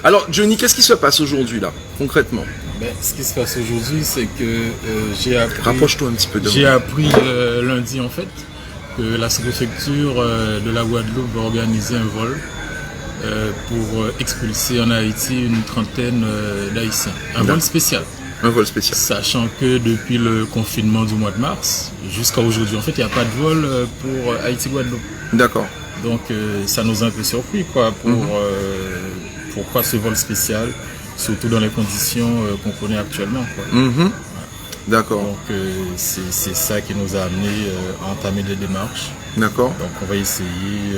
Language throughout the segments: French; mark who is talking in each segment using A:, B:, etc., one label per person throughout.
A: Alors Johnny, qu'est-ce qui se passe aujourd'hui là, concrètement?
B: Ce qui se passe aujourd'hui, c'est que j'ai appris...
A: Rapproche-toi un petit peu de moi.
B: J'ai appris lundi en fait que la sous-préfecture de la Guadeloupe va organiser un vol pour expulser en Haïti une trentaine d'Haïtiens. Un vol spécial.
A: Un vol spécial.
B: Sachant que depuis le confinement du mois de mars jusqu'à aujourd'hui, en fait, il n'y a pas de vol pour Haïti-Guadeloupe.
A: D'accord.
B: Donc ça nous a un peu surpris, quoi, pourquoi ce vol spécial, surtout dans les conditions qu'on connaît actuellement, quoi.
A: Voilà. D'accord.
B: Donc c'est ça qui nous a amené à entamer des démarches.
A: D'accord.
B: Donc on va essayer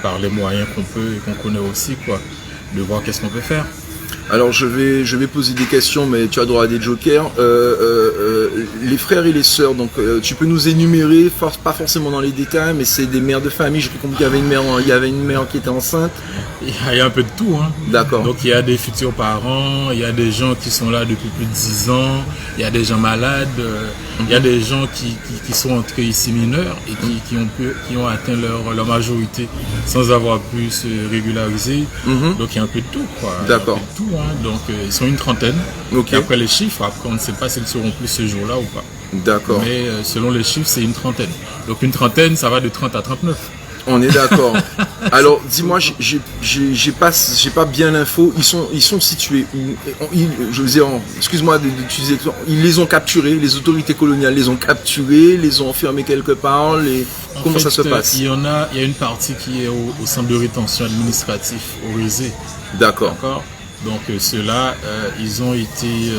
B: par les moyens qu'on peut et qu'on connaît aussi, quoi, de voir qu'est-ce qu'on peut faire.
A: Alors je vais poser des questions, mais tu as droit à des jokers. Les frères et les sœurs, donc tu peux nous énumérer, pas forcément dans les détails, mais c'est des mères de famille. J'ai compris qu'il y avait une mère qui était enceinte.
B: Il y a un peu de tout, hein.
A: D'accord.
B: Donc il y a des futurs parents, il y a des gens qui sont là depuis plus de 10 ans, il y a des gens malades, il y a des gens qui sont entrés ici mineurs et qui ont atteint leur majorité sans avoir pu se régulariser. Donc il y a un peu de tout, quoi.
A: D'accord.
B: Donc ils sont une trentaine.
A: Okay.
B: Et après les chiffres, après on ne sait pas s'ils seront plus ce jour-là ou pas.
A: D'accord.
B: Mais selon les chiffres, c'est une trentaine. Donc une trentaine, ça va de 30 à 39.
A: On est d'accord. Alors dis-moi, j'ai pas bien l'info. Ils sont situés où? Je veux dire, excuse-moi d'utiliser. Ils les ont capturés. Les autorités coloniales les ont capturés, les ont enfermés quelque part. Comment ça se passe?
B: Il y a une partie qui est au centre de rétention administratif, au Rézé.
A: D'accord.
B: Donc ceux-là, ils ont été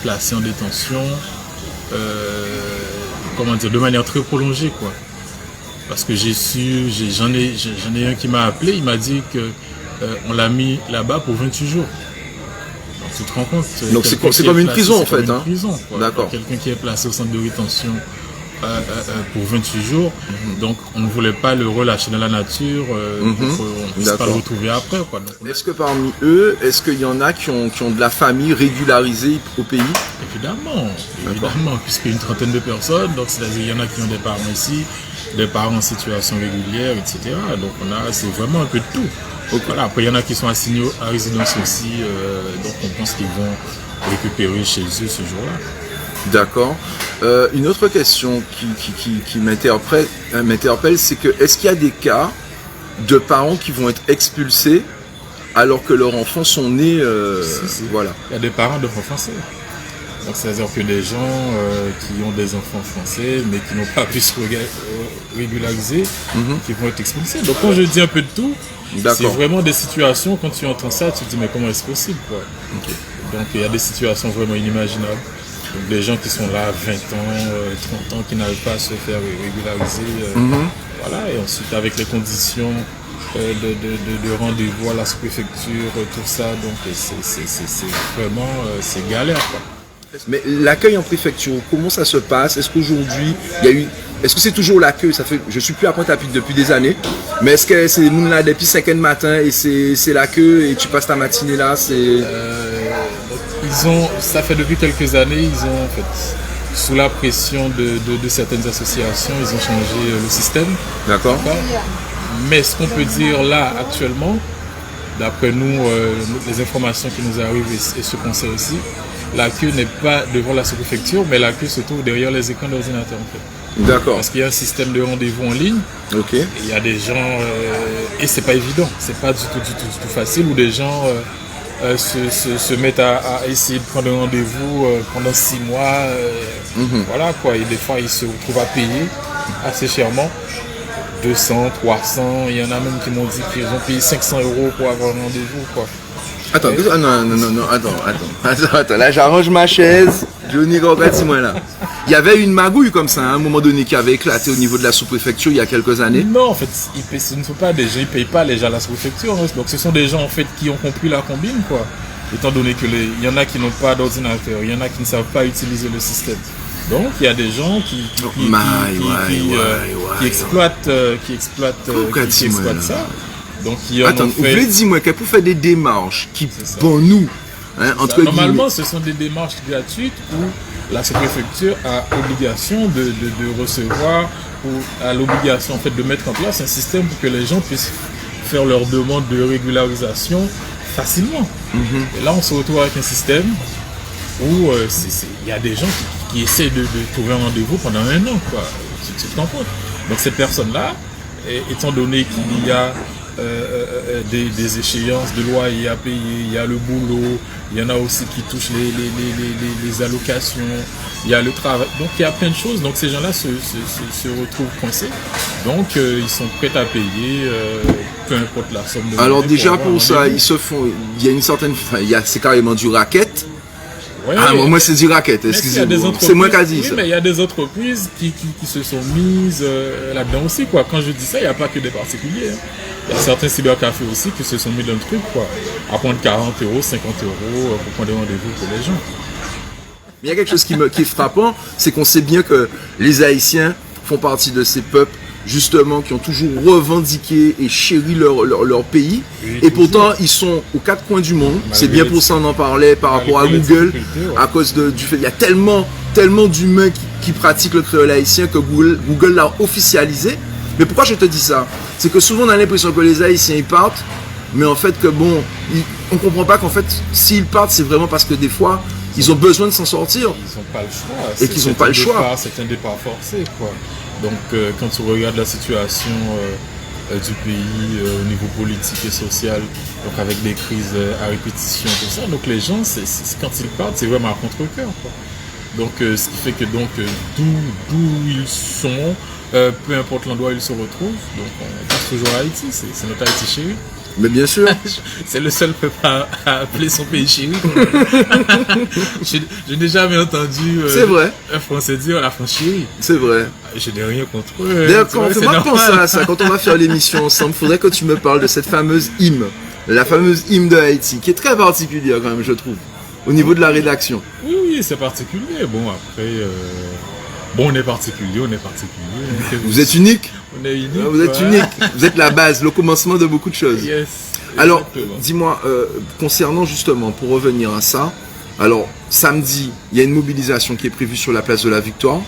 B: placés en détention, de manière très prolongée, quoi. Parce que j'en ai un qui m'a appelé, il m'a dit que on l'a mis là-bas pour 28 jours. Donc tu te rends compte.
A: Donc c'est comme une prison en fait, hein. D'accord.
B: Quelqu'un qui est placé au centre de rétention pour 28 jours, donc on ne voulait pas le relâcher dans la nature pour qu'on ne puisse pas le retrouver après, quoi.
A: Est-ce que parmi eux, est-ce qu'il y en a qui ont de la famille régularisée au pays?
B: Évidemment, puisqu'il y a une trentaine de personnes, donc c'est-à-dire il y en a qui ont des parents ici, des parents en situation régulière, etc. Donc c'est vraiment un peu de tout. Okay. Voilà. Après il y en a qui sont assignés à résidence aussi, donc on pense qu'ils vont récupérer chez eux ce jour-là.
A: D'accord. Une autre question qui m'interpelle, c'est que est-ce qu'il y a des cas de parents qui vont être expulsés alors que leurs enfants sont nés
B: Si.
A: Voilà.
B: Il y a des parents d'enfants français. Donc c'est-à-dire que des gens qui ont des enfants français mais qui n'ont pas pu se régulariser, qui vont être expulsés. Donc quand je dis un peu de tout, c'est vraiment des situations, quand tu entends ça, tu te dis mais comment est-ce possible, quoi. Okay. Donc il y a des situations vraiment inimaginables. Donc, des gens qui sont là 20 ans, 30 ans, qui n'arrivent pas à se faire régulariser. Voilà, et ensuite avec les conditions de rendez-vous à la sous-préfecture, tout ça, donc c'est vraiment c'est galère, quoi.
A: Mais l'accueil en préfecture, comment ça se passe? Est-ce qu'aujourd'hui, est-ce que c'est toujours l'accueil? Je suis plus à Pointe-à-Pitre depuis des années, mais est-ce que c'est moun là depuis 5 h du matin et c'est l'accueil et tu passes ta matinée là?
B: Ça fait depuis quelques années, ils ont en fait, sous la pression de certaines associations, ils ont changé le système.
A: D'accord.
B: Mais ce qu'on peut dire là actuellement, d'après nous, les informations qui nous arrivent et ce qu'on sait aussi, la queue n'est pas devant la sous-préfecture, mais la queue se trouve derrière les écrans d'ordinateur en fait.
A: D'accord.
B: Parce qu'il y a un système de rendez-vous en ligne.
A: Ok.
B: Et il y a des gens, et c'est pas évident, c'est pas du tout facile, où des gens se mettent à essayer de prendre un rendez-vous pendant 6 mois. Voilà, quoi. Et des fois, ils se retrouvent à payer assez chèrement. 200, 300, il y en a même qui m'ont dit qu'ils ont payé 500 € pour avoir un rendez-vous, quoi.
A: Attends, attends, là j'arrange ma chaise, Johnny, regarde-moi là. Il y avait une magouille comme ça, à un moment donné, qui avait éclaté au niveau de la sous-préfecture il y a quelques années.
B: Non, en fait, ce ne sont pas des gens, ils ne payent pas les gens à la sous-préfecture, hein. Donc ce sont des gens en fait qui ont compris la combine, quoi. Étant donné qu'il y en a qui n'ont pas d'ordinateur, il y en a qui ne savent pas utiliser le système. Donc il y a des gens qui exploitent ça. Donc,
A: attends, vous voulez dire qu'elle peut faire des démarches qui, pour nous, hein, entre
B: normalement, ce sont des démarches gratuites où la sous-préfecture a obligation de recevoir, ou a l'obligation en fait de mettre en place un système pour que les gens puissent faire leur demande de régularisation facilement. Et là, on se retrouve avec un système où il y a des gens qui essaient de trouver un rendez-vous pendant 1 an, quoi. Tu te comprends? Donc cette personne-là, étant donné qu'il y a des échéances de loyer à payer, il y a le boulot, il y en a aussi qui touchent les allocations, il y a le travail, donc il y a plein de choses, donc ces gens-là se retrouvent coincés, donc ils sont prêts à payer peu importe la somme de
A: Alors déjà
B: pour
A: ça, il y a une certaine, c'est carrément du racket.
B: Ouais,
A: moi c'est du racket, excusez-moi. C'est moi qui a dit ça.
B: Mais il y a des entreprises qui se sont mises là-dedans aussi, quoi. Quand je dis ça, il n'y a pas que des particuliers. Hein. Il y a certains cybercafés aussi qui se sont mis dans le truc, quoi. À prendre 40 €, 50 € pour prendre des rendez-vous pour les gens.
A: Mais il y a quelque chose qui est frappant, c'est qu'on sait bien que les Haïtiens font partie de ces peuples justement qui ont toujours revendiqué et chéri leur pays, oui, et pourtant ils sont aux 4 coins du monde. C'est bien pour ça on en parlait par rapport à Google, à cause du fait il y a tellement d'humains qui pratiquent le créole haïtien que Google l'a officialisé. Mais pourquoi je te dis ça? C'est que souvent on a l'impression que les Haïtiens ils partent, mais en fait que bon, on comprend pas qu'en fait s'ils partent c'est vraiment parce que des fois ils ont besoin de s'en sortir.
B: Ils n'ont pas le choix.
A: Et qu'ils n'ont pas le choix.
B: C'est un départ forcé, quoi. Donc quand tu regardes la situation du pays au niveau politique et social, donc avec des crises à répétition, tout ça, donc les gens, quand ils partent, c'est vraiment à contre-cœur, quoi. Donc ce qui fait que donc d'où ils sont, peu importe l'endroit où ils se retrouvent, donc on passe toujours à Haïti, c'est notre Haïti chéri.
A: Mais bien sûr.
B: C'est le seul peuple à appeler son pays chéri. Je n'ai jamais entendu un Français dire la France chérie.
A: C'est vrai.
B: Je n'ai rien contre eux.
A: D'ailleurs, quand on va penser à ça, quand on va faire l'émission ensemble, il faudrait que tu me parles de cette fameuse hymne. La fameuse hymne de Haïti, qui est très particulière quand même, je trouve, au niveau de la rédaction.
B: Oui, c'est particulier. Bon, après... Bon, on est particulier.
A: Vous êtes unique.
B: On est unique.
A: Vous êtes unique. Vous êtes la base, le commencement de beaucoup de choses.
B: Yes.
A: Alors, dis-moi, concernant justement, pour revenir à ça, alors, samedi, il y a une mobilisation qui est prévue sur la place de la Victoire.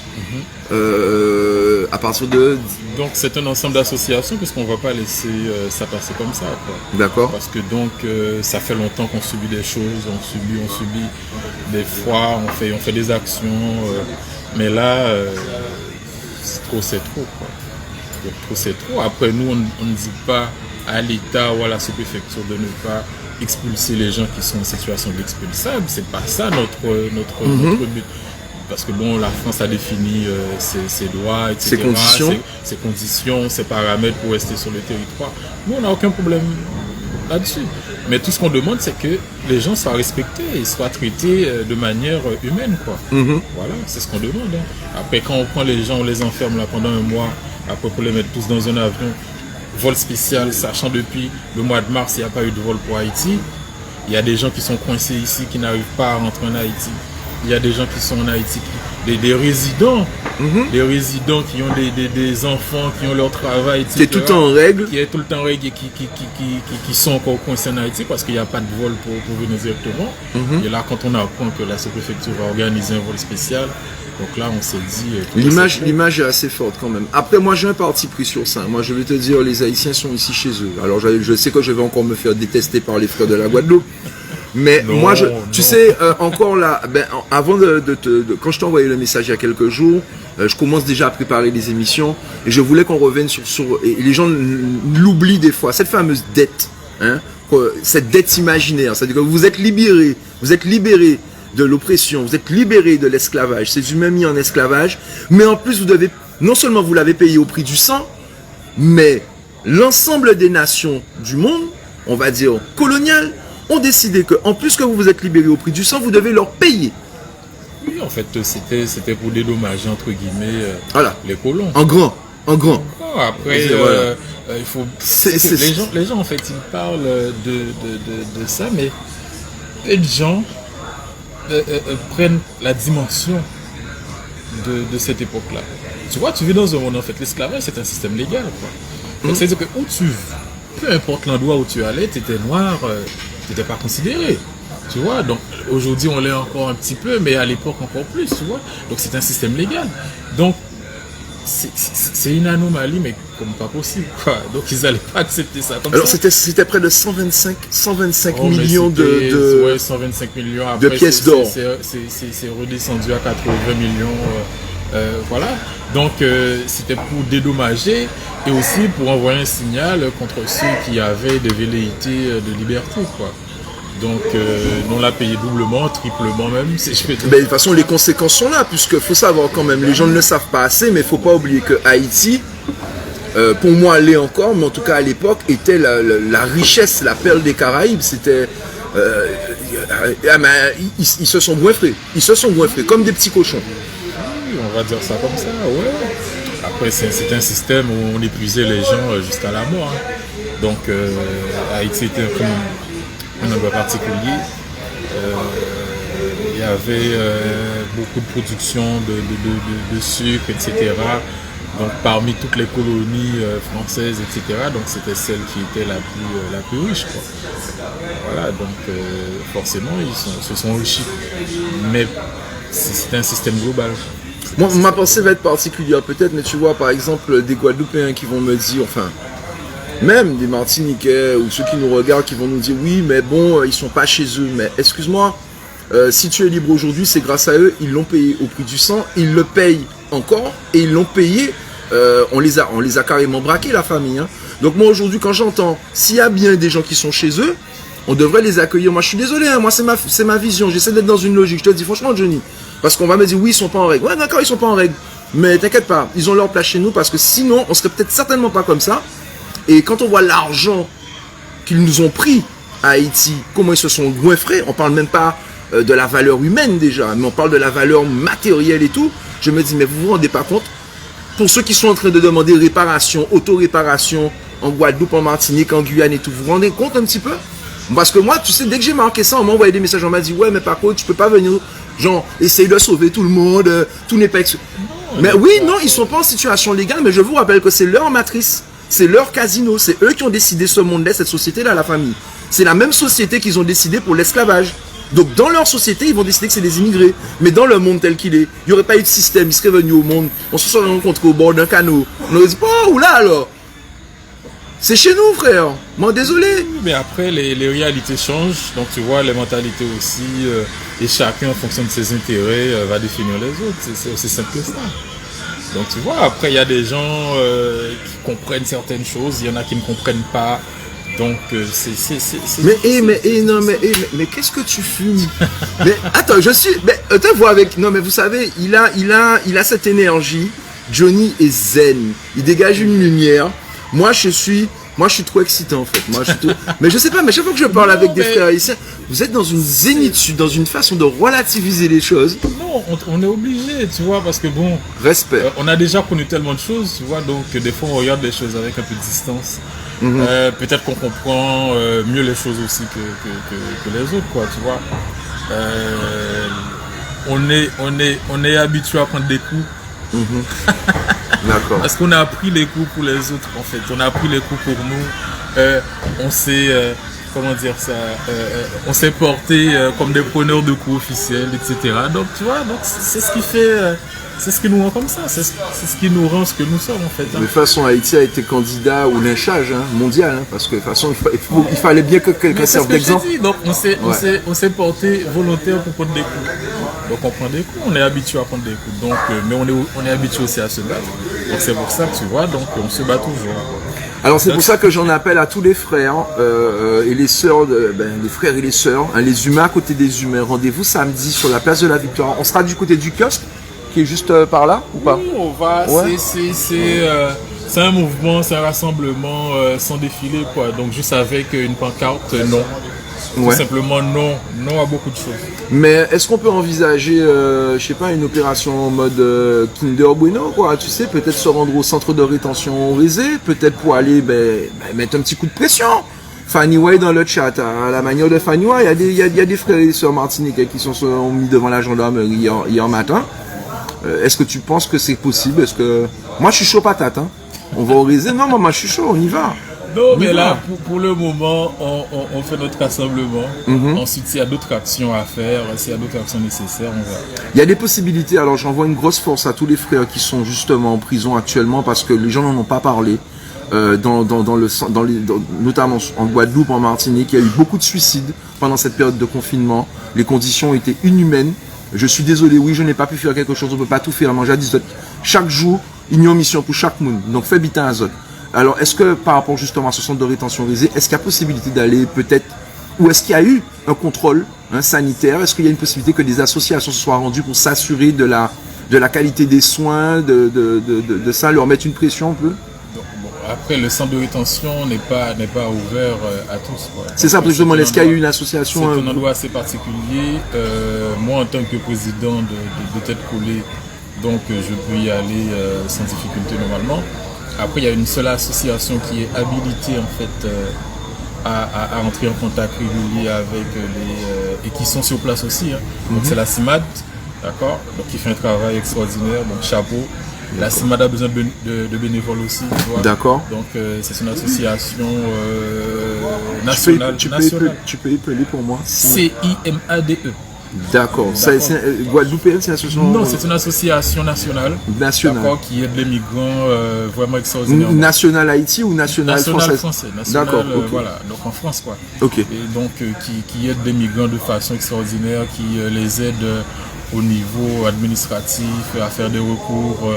A: À partir de...
B: Donc, c'est un ensemble d'associations, puisqu'on ne va pas laisser ça passer comme ça, quoi.
A: D'accord.
B: Parce que donc, ça fait longtemps qu'on subit des choses, on subit des fois, on fait des actions... mais là, c'est trop, quoi. Trop, c'est trop. Après, nous, on ne dit pas à l'État ou à la sous-préfecture de ne pas expulser les gens qui sont en situation d'expulsable. C'est pas ça notre but. Parce que bon, la France a défini ses droits, etc., ses conditions, ses paramètres pour rester sur le territoire. Nous, on n'a aucun problème là-dessus. Mais tout ce qu'on demande, c'est que les gens soient respectés et soient traités de manière humaine, quoi. Voilà, c'est ce qu'on demande. Hein. Après, quand on prend les gens, on les enferme là pendant 1 mois, après pour les mettre tous dans un avion, vol spécial, sachant depuis le mois de mars, il n'y a pas eu de vol pour Haïti. Il y a des gens qui sont coincés ici, qui n'arrivent pas à rentrer en Haïti. Il y a des gens qui sont en Haïti, des résidents, des résidents qui ont des enfants, qui ont leur travail, etc.
A: Qui est tout le temps en règle.
B: Qui est tout le temps en règle et qui sont encore coincés en Haïti parce qu'il n'y a pas de vol pour venir directement. Et là, quand on apprend que la sous-préfecture va organiser un vol spécial, donc là, on s'est dit...
A: L'image est assez forte quand même. Après, moi, j'ai un parti pris sur ça. Moi, je vais te dire, les Haïtiens sont ici chez eux. Alors, je sais que je vais encore me faire détester par les frères de la Guadeloupe. Mais non, moi, tu sais, encore là, avant quand je t'ai envoyé le message il y a quelques jours, je commence déjà à préparer les émissions et je voulais qu'on revienne sur et les gens l'oublient des fois, cette fameuse dette, hein, cette dette imaginaire, c'est-à-dire que vous êtes libérés de l'oppression, vous êtes libérés de l'esclavage, ces humains mis en esclavage, mais en plus non seulement vous l'avez payé au prix du sang, mais l'ensemble des nations du monde, on va dire coloniales, ont décidé que, en plus que vous vous êtes libérés au prix du sang, vous devez leur payer.
B: Oui, en fait, c'était pour dédommager, entre guillemets, les colons.
A: En grand.
B: Après, il faut... Les gens, en fait, ils parlent de ça, mais peu de gens prennent la dimension de cette époque-là. Tu vois, tu vis dans un monde, en fait, l'esclavage, c'est un système légal, quoi. Donc, c'est-à-dire que où peu importe l'endroit où tu allais, tu étais noir... tu n'étais pas considéré, tu vois. Donc aujourd'hui on l'est encore un petit peu, mais à l'époque encore plus, tu vois. Donc c'est un système légal. Donc c'est une anomalie, mais comme pas possible, quoi. Donc ils n'allaient pas accepter ça comme
A: Alors
B: ça.
A: c'était près de 125
B: Oh, mais
A: millions
B: ouais, 125 millions. Après,
A: de pièces d'or.
B: C'est redescendu à 80 millions. Voilà. Donc c'était pour dédommager et aussi pour envoyer un signal contre ceux qui avaient des velléités de liberté, quoi. Donc on l'a payé doublement, triplement même, si je peux dire.
A: Ben, de toute façon, les conséquences sont là, puisque faut savoir quand même, les gens ne le savent pas assez, mais il faut pas oublier que Haïti, pour moi, l'est encore, mais en tout cas à l'époque, était la richesse, la perle des Caraïbes. C'était, ils se sont goinfrés, comme des petits cochons.
B: Oui, on va dire ça comme ça, ouais. Après, c'est un système où on épuisait les gens jusqu'à la mort. Hein. Donc Haïti était comme un endroit particulier. Il y avait beaucoup de production de sucre, etc. Donc parmi toutes les colonies françaises, etc. Donc c'était celle qui était la plus riche, quoi. Voilà, donc forcément ils se sont enrichis. Mais c'est un système global.
A: Moi, ma pensée va être particulière peut-être, mais tu vois, par exemple, des Guadeloupéens qui vont me dire, enfin, même des Martiniquais ou ceux qui nous regardent qui vont nous dire, oui, mais bon, ils sont pas chez eux. Mais excuse-moi, si tu es libre aujourd'hui, c'est grâce à eux, ils l'ont payé au prix du sang, ils le payent encore et ils l'ont payé. On les a carrément braqués, la famille. Hein. Donc moi aujourd'hui, quand j'entends, s'il y a bien des gens qui sont chez eux, on devrait les accueillir. Moi, je suis désolé, hein, moi c'est ma vision. J'essaie d'être dans une logique. Je te dis franchement, Johnny. Parce qu'on va me dire, oui, ils sont pas en règle. Ouais, d'accord, ils sont pas en règle. Mais t'inquiète pas, ils ont leur place chez nous parce que sinon, on serait peut-être certainement pas comme ça. Et quand on voit l'argent qu'ils nous ont pris à Haïti, comment ils se sont goinfrés, on parle même pas de la valeur humaine déjà, mais on parle de la valeur matérielle et tout. Je me dis, mais vous vous rendez pas compte? Pour ceux qui sont en train de demander réparation, auto-réparation, en Guadeloupe, en Martinique, en Guyane et tout, vous vous rendez compte un petit peu? Parce que moi, tu sais, dès que j'ai marqué ça, on m'a envoyé des messages, on m'a dit, ouais, mais par contre, tu peux pas venir, genre, essayer de sauver tout le monde, tout n'est pas... Mais oui, non, ils sont pas en situation légale, mais je vous rappelle que c'est leur matrice, c'est leur casino, c'est eux qui ont décidé ce monde-là, cette société-là, la famille. C'est la même société qu'ils ont décidé pour l'esclavage. Donc dans leur société, ils vont décider que c'est des immigrés. Mais dans le monde tel qu'il est, il n'y aurait pas eu de système, ils seraient venus au monde, on se serait rencontrés au bord d'un canot. On aurait dit, oh, oula alors. C'est chez nous, frère. Moi, désolé.
B: Mais après, les réalités changent. Donc, tu vois, les mentalités aussi. Et chacun, en fonction de ses intérêts, va définir les autres. C'est aussi simple que ça. Donc, tu vois, après, il y a des gens qui comprennent certaines choses. Il y en a qui ne comprennent pas. Donc,
A: mais qu'est-ce que tu fumes? Mais attends, te vois avec. Non, mais vous savez, il a cette énergie. Johnny est zen. Il dégage une lumière. Moi, je suis trop excité en fait. Mais je sais pas, mais chaque fois que je parle avec des frères haïtiens, vous êtes dans une zénitude, dans une façon de relativiser les choses.
B: Non, on est obligé, tu vois, parce que bon...
A: Respect.
B: On a déjà connu tellement de choses, tu vois, donc des fois on regarde les choses avec un peu de distance. Peut-être qu'on comprend mieux les choses aussi que les autres, quoi, tu vois. On est habitué à prendre des coups.
A: D'accord.
B: Parce qu'on a appris les coups pour les autres, en fait. On a appris les coups pour nous. On s'est, comment dire ça, on s'est porté comme des preneurs de coups officiels, etc. Donc, tu vois, donc c'est ce qui fait, c'est ce qui nous rend comme ça. C'est ce qui nous rend ce que nous sommes, en fait. Hein.
A: De toute façon, Haïti a été candidat au lynchage mondial, hein, parce que de toute façon, il fallait bien que quelqu'un serve d'exemple.
B: Donc, on s'est porté volontaire pour prendre des coups. Donc on prend des coups, on est habitué à prendre des coups. Donc, mais on est habitué aussi à se battre. Donc c'est pour ça que tu vois, donc on se bat toujours.
A: Alors c'est pour ça que j'en appelle à tous les frères et les sœurs, les frères et les sœurs, hein, les humains à côté des humains. Rendez-vous samedi sur la place de la Victoire. On sera du côté du kiosque, qui est juste par là ou pas?
B: Oui, on va. Ouais. C'est un mouvement, c'est un rassemblement sans défilé, quoi. Donc juste avec une pancarte, non. Tout simplement non à beaucoup de choses.
A: Mais est-ce qu'on peut envisager, je sais pas, une opération en mode Kinder Bueno, quoi, tu sais, peut-être se rendre au centre de rétention Rézé, peut-être pour aller mettre un petit coup de pression. Fanny Way dans le chat, à la manière de Fanny Way, il y a des frères et sœurs martiniquais qui sont mis devant la gendarmerie hier matin. Est-ce que tu penses que c'est possible? Est-ce que moi je suis chaud patate, hein? On va au Rézé? Non, moi je suis chaud, on y va.
B: Non, mais là, pour le moment, on fait notre rassemblement. Ensuite, s'il y a d'autres actions à faire, s'il y a d'autres actions nécessaires, on va.
A: Il y a des possibilités. Alors, j'envoie une grosse force à tous les frères qui sont justement en prison actuellement parce que les gens n'en ont pas parlé. Notamment en Guadeloupe, en Martinique, il y a eu beaucoup de suicides pendant cette période de confinement. Les conditions étaient inhumaines. Je suis désolé, oui, je n'ai pas pu faire quelque chose, on ne peut pas tout faire. Manger à 10 chaque jour, il y a une mission pour chaque monde. Donc, fais bitin à zot. Alors, est-ce que par rapport justement à ce centre de rétention risée, est-ce qu'il y a possibilité d'aller peut-être, ou est-ce qu'il y a eu un contrôle sanitaire? Est-ce qu'il y a une possibilité que des associations se soient rendues pour s'assurer de la qualité des soins, de ça, leur mettre une pression un peu?
B: Après, le centre de rétention n'est pas ouvert à tous.
A: C'est ça, justement, est-ce qu'il y a eu une association?
B: C'est un endroit assez particulier. Moi, en tant que président de Tête Collée, donc je peux y aller sans difficulté normalement. Après, il y a une seule association qui est habilitée en fait à entrer en contact régulier avec et qui sont sur place aussi. Donc c'est la CIMAD, d'accord, donc qui fait un travail extraordinaire, donc chapeau. La CIMAD a besoin de bénévoles aussi.
A: D'accord.
B: Donc c'est une association nationale.
A: Tu peux épeler pour moi?
B: CIMADE.
A: D'accord. Guadeloupéenne, c'est une association?
B: Non, c'est une association nationale. D'accord, qui aide les migrants vraiment extraordinaires.
A: National Haïti ou national français?
B: D'accord. Voilà, donc en France quoi.
A: Ok.
B: Et donc qui aide les migrants de façon extraordinaire, qui les aide au niveau administratif, à faire des recours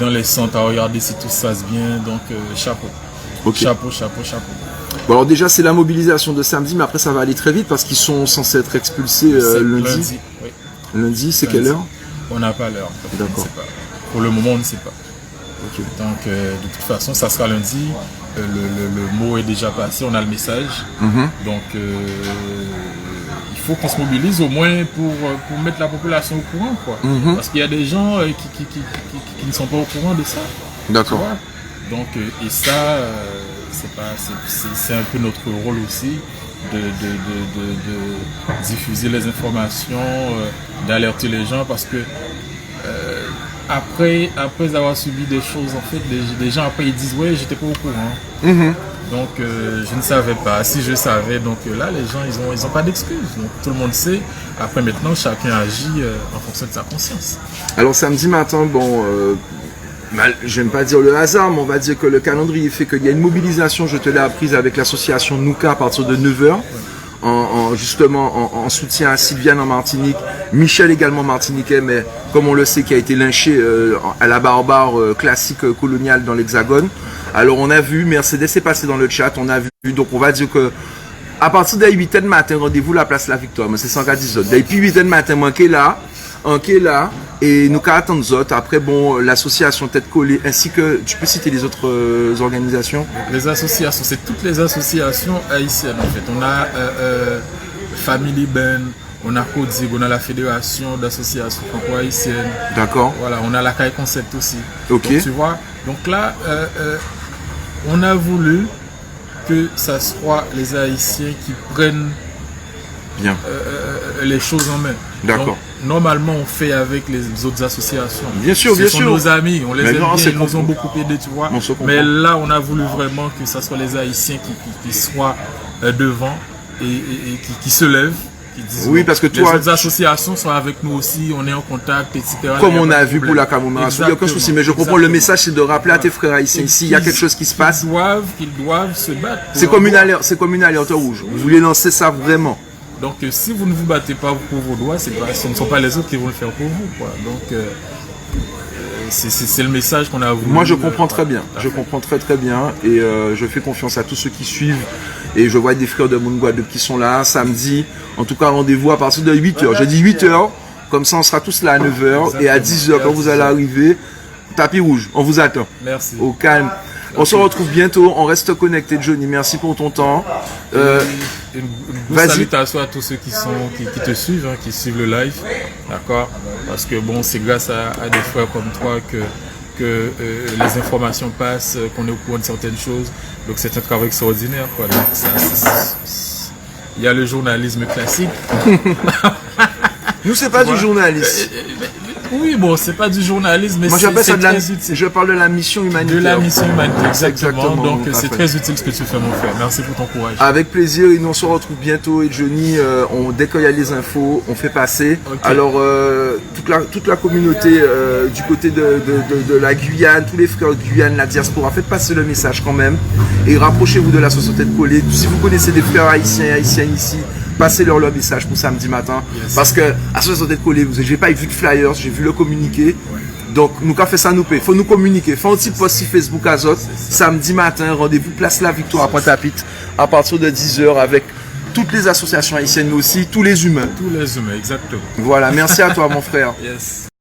B: dans les centres, à regarder si tout se passe bien. Donc chapeau. Okay. Chapeau.
A: Bon, alors déjà c'est la mobilisation de samedi, mais après ça va aller très vite parce qu'ils sont censés être expulsés lundi.
B: Oui.
A: Lundi, c'est quelle heure?
B: On n'a pas l'heure.
A: D'accord.
B: Pour le moment, on ne sait pas.
A: Okay.
B: Donc de toute façon, ça sera lundi. Le mot est déjà passé, on a le message. Donc il faut qu'on se mobilise au moins pour mettre la population au courant, quoi. Parce qu'il y a des gens qui ne sont pas au courant de ça.
A: D'accord.
B: Donc et ça, c'est un peu notre rôle aussi de diffuser les informations, d'alerter les gens parce que après avoir subi des choses, en fait, les gens après ils disent ouais, j'étais pas au courant. Donc je ne savais pas. Si je savais, donc là les gens ils ont pas d'excuses. Donc tout le monde sait. Après maintenant chacun agit en fonction de sa conscience.
A: Alors samedi matin, bon, j'aime pas dire le hasard, mais on va dire que le calendrier fait qu'il y a une mobilisation, je te l'ai apprise avec l'association Nouka à partir de 9h. En soutien à Sylviane en Martinique, Michel également martiniquais, mais comme on le sait, qui a été lynché à la barbare classique coloniale dans l'Hexagone. Alors on a vu, Mercedes est passé dans le chat, on a vu, donc on va dire que à partir de 8h du matin, rendez-vous la place La Victoire, mais c'est 110 autres. Depuis 8h du matin, moi qui est là, et nous attendons autres. Après, bon, l'association Tête Collée, ainsi que, tu peux citer les autres organisations?
B: Les associations, c'est toutes les associations haïtiennes en fait. On a Family Ben, on a Codig, on a la Fédération d'associations franco-haïtiennes.
A: D'accord.
B: Voilà, on a la CAI Concept aussi.
A: Ok.
B: Donc, tu vois, donc là, on a voulu que ça soit les Haïtiens qui prennent
A: bien
B: les choses en main.
A: D'accord.
B: Donc, normalement, on fait avec les autres associations.
A: Bien sûr,
B: Ce sont nos amis, on les aime bien, ils nous ont beaucoup aidés, tu vois. Mais là, on a voulu vraiment que ce soit les Haïtiens qui soient devant et qui se lèvent. Qui disent,
A: oui, parce que
B: les autres associations sont avec nous aussi, on est en contact, etc.
A: Comme on a vu pour la commémoration, il n'y a aucun souci. Mais je comprends, le message, c'est de rappeler à tes frères haïtiens ici, il y a quelque chose qui se passe.
B: Qu'ils doivent se battre.
A: C'est comme une alerte rouge. Vous voulez lancer ça vraiment.
B: Donc si vous ne vous battez pas pour vos droits, ce ne sont pas les autres qui vont le faire pour vous, quoi. Donc c'est le message qu'on a voulu.
A: Moi je comprends très bien, je comprends très bien et je fais confiance à tous ceux qui suivent et je vois des frères de Moun Guadeloupe qui sont là samedi. En tout cas rendez-vous à partir de 8h, j'ai dit 8h, comme ça on sera tous là à 9h et à 10h quand vous allez arriver, tapis rouge, on vous attend.
B: Merci.
A: Au calme. On se retrouve bientôt, on reste connecté Johnny, merci pour ton temps.
B: Une salutation à tous ceux qui te suivent, qui suivent le live, d'accord? Parce que bon, c'est grâce à des frères comme toi que les informations passent, qu'on est au courant de certaines choses. Donc c'est un travail extraordinaire, quoi. Donc, il y a le journalisme classique.
A: Nous c'est pas du journalisme.
B: Oui, bon, c'est pas du journalisme, mais
A: Moi j'appelle ça
B: très utile.
A: je parle de la mission humanitaire.
B: De la mission humanitaire, exactement. Donc c'est
A: fait.
B: très utile ce que tu fais, mon frère. Merci pour ton courage.
A: Avec plaisir, et nous on se retrouve bientôt. Et Johnny, dès qu'il y a les infos, on fait passer.
B: Okay.
A: Alors toute la communauté du côté de la Guyane, tous les frères de Guyane, la diaspora, faites passer le message quand même. Et rapprochez-vous de la société de Collé. Si vous connaissez des frères haïtiens et haïtiennes ici, passez-leur message pour samedi matin. Yes. Parce que à la société de Collé, j'ai pas vu de flyers, j'ai vu le communiqué. Ouais. Donc, nous avons fait ça, nous paye. Il faut nous communiquer. Fais un petit post sur Facebook Azot. Samedi matin, rendez-vous Place La Victoire à Pointe-à-Pitre à partir de 10h avec toutes les associations haïtiennes, mais aussi tous les humains.
B: Tous les humains, exactement.
A: Voilà, merci à toi, mon frère.
B: Yes.